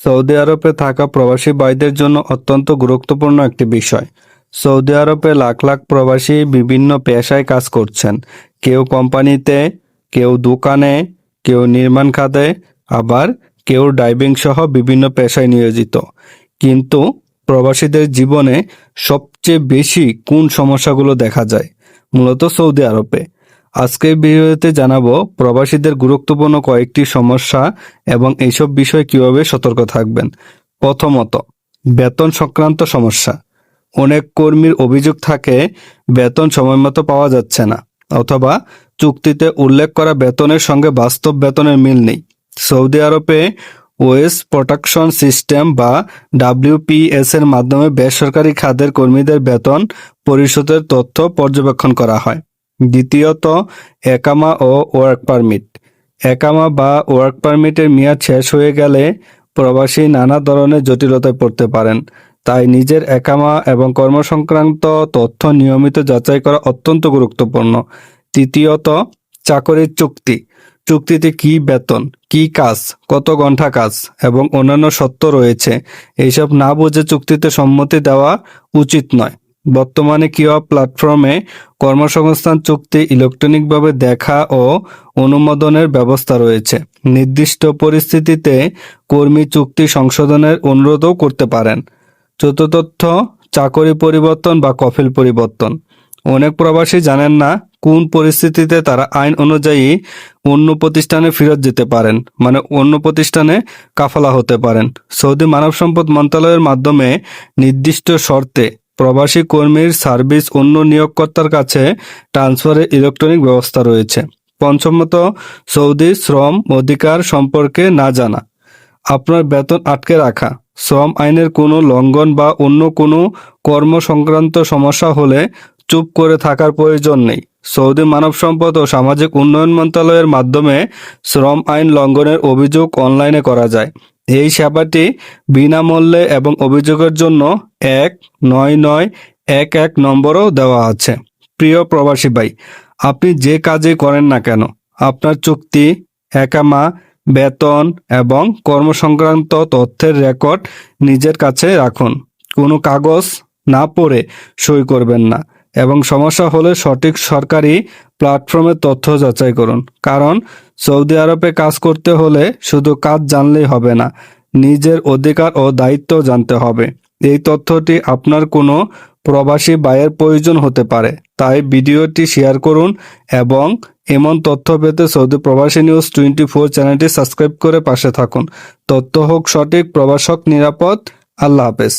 Saudi আরবে থাকা প্রবাসী ভাইদের জন্য অত্যন্ত গুরুত্বপূর্ণ একটি বিষয়। সৌদি আরবে লাখ লাখ প্রবাসী বিভিন্ন পেশায় কাজ করছেন। কেউ কোম্পানিতে, কেউ দোকানে, কেউ নির্মাণ খাতে, আবার কেউ ড্রাইভিং সহ বিভিন্ন পেশায় নিয়োজিত। কিন্তু প্রবাসীদের জীবনে সবচেয়ে বেশি কোন সমস্যাগুলো দেখা যায়? মূলত সৌদি আরবে। আজকের ভিডিওতে জানাবো প্রবাসীদের গুরুত্বপূর্ণ কয়েকটি সমস্যা এবং এইসব বিষয়ে কিভাবে সতর্ক থাকবেন। প্রথমত, বেতন সংক্রান্ত সমস্যা। অনেক কর্মীর অভিযোগ থাকে বেতন সময়মতো পাওয়া যাচ্ছে না, অথবা চুক্তিতে উল্লেখ করা বেতনের সঙ্গে বাস্তব বেতনের মিল নেই। সৌদি আরবে ওয়েজ প্রোটেকশন সিস্টেম বা WPS এর মাধ্যমে বেসরকারি খাতের কর্মীদের বেতন পরিশোধের তথ্য পর্যবেক্ষণ করা হয়। দ্বিতীয়ত, একামা ও ওয়ার্ক পারমিট। একামা বা ওয়ার্ক পারমিটের মেয়াদ শেষ হয়ে গেলে প্রবাসী নানা ধরনের জটিলতায় পড়তে পারেন। তাই নিজের একামা এবং কর্মসংক্রান্ত তথ্য নিয়মিত যাচাই করা অত্যন্ত গুরুত্বপূর্ণ। তৃতীয়ত, চাকরির চুক্তি। চুক্তিতে কি বেতন, কি কাজ, কত ঘন্টা কাজ এবং অন্যান্য শর্ত রয়েছে, এইসব না বুঝে চুক্তিতে সম্মতি দেওয়া উচিত নয়। বর্তমানে কিওয়া প্ল্যাটফর্মে কর্মসংস্থান চুক্তি ইলেকট্রনিকভাবে দেখা ও অনুমোদনের ব্যবস্থা রয়েছে। নির্দিষ্ট পরিস্থিতিতে কর্মী চুক্তি সংশোধনের অনুরোধও করতে পারেন। চতুর্থ, চাকরি পরিবর্তন বা কফিল পরিবর্তন। অনেক প্রবাসী জানেন না কোন পরিস্থিতিতে তারা আইন অনুযায়ী অন্য প্রতিষ্ঠানে ফেরত যেতে পারেন, মানে অন্য প্রতিষ্ঠানে কাফালা হতে পারেন। সৌদি মানব সম্পদ মন্ত্রণালয়ের মাধ্যমে নির্দিষ্ট শর্তে প্রবাসী কর্মীর সার্ভিস অন্য নিয়োগকর্তার কাছে ট্রান্সফারের ইলেকট্রনিক ব্যবস্থা রয়েছে। পঞ্চমত, সৌদি শ্রম অধিকার সম্পর্কে না জানা। আপনার বেতন আটকে রাখা, শ্রম আইনের কোনো লঙ্ঘন বা অন্য কোনো কর্ম সংক্রান্ত সমস্যা হলে চুপ করে থাকার প্রয়োজন নেই। সৌদি মানব সম্পদ ও সামাজিক উন্নয়ন মন্ত্রণালয়ের মাধ্যমে শ্রম আইন লঙ্ঘনের অভিযোগ অনলাইনে করা যায়। এই সেবাটি বিনামূল্যে এবং অভিযোগের জন্য 19911 নম্বরও দেওয়া আছে। প্রিয় প্রবাসী ভাই, আপনি যে কাজই করেন না কেন, আপনার চুক্তি, একামা, বেতন এবং কর্মসংক্রান্ত তথ্যের রেকর্ড নিজের কাছে রাখুন। কোনো কাগজ না পড়ে সই করবেন না এবং সমস্যা হলে সঠিক সরকারি প্ল্যাটফর্মের তথ্য যাচাই করুন। কারণ সৌদি আরবে কাজ করতে হলে শুধু কাজ জানলেই হবে না, নিজের অধিকার ও দায়িত্ব জানতে হবে। এই তথ্যটি আপনার কোনো প্রবাসী ভাইয়ের প্রয়োজন হতে পারে, তাই ভিডিওটি শেয়ার করুন এবং এমন তথ্য পেতে সৌদি প্রবাসী নিউজ 24 চ্যানেলটি সাবস্ক্রাইব করে পাশে থাকুন। তথ্য হোক সঠিক, প্রবাসক নিরাপদ। আল্লাহ হাফেজ।